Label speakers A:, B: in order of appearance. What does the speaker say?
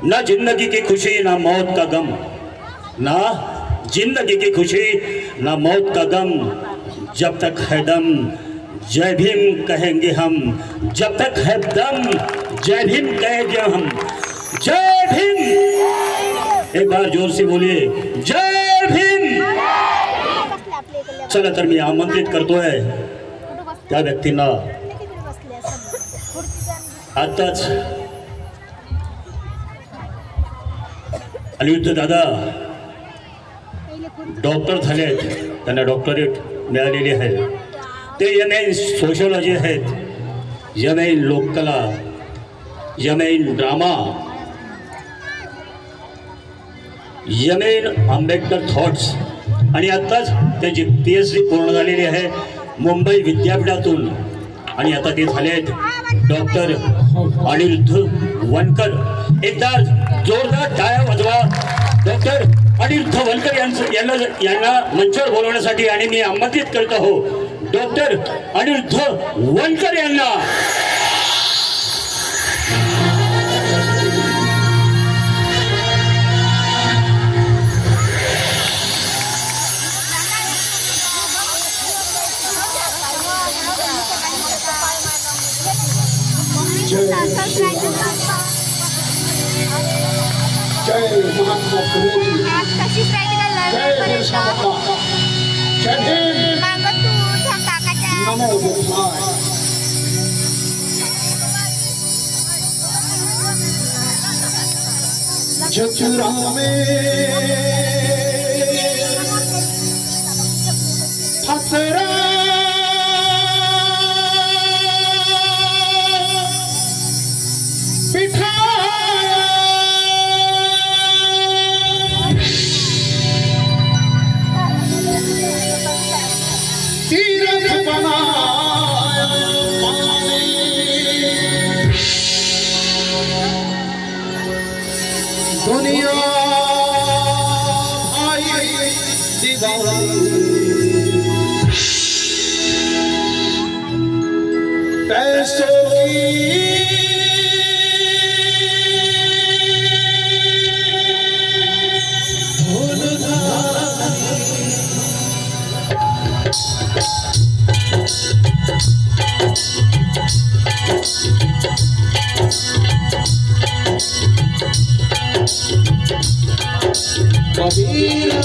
A: ना जिंदगी की खुशी ना मौत का गम, ना जिंदगी की खुशी ना मौत का गम, जब तक है दम जय भीम कहेंगे हम, जब तक है दम जय भीम कहेंगे हम, जय भीम। एक बार जोर से बोलिए जय भीम। चला तर मी आमंत्रित करतोय त्या व्यक्तींना आताच अनिरुद्ध दादा डॉक्टर झालेत, त्यांना डॉक्टरेट मिळालेली आहे। ते एम.ए. सोशॉलॉजी आहेत, एम.ए. लोककला, MA. Drama, MA. Ambedkar thoughts आणि आत्ताच त्यांची PhD पूर्ण झालेली आहे मुंबई विद्यापीठातून आणि आता ते झाले आहेत डॉक्टर अनिरुद्ध वनकर। एकदा जोरदार टाळ्या वाजवा डॉक्टर अनिरुद्ध वनकर यांना मंचावर बोलवण्यासाठी आणि मी आमंत्रित करत आहो डॉक्टर अनिरुद्ध वनकर यांना।
B: जय महात्मा फुले, नमो बुद्धाय। जचुरा में फसरा दुनिया भाई दीवानी पैसों की कबीरा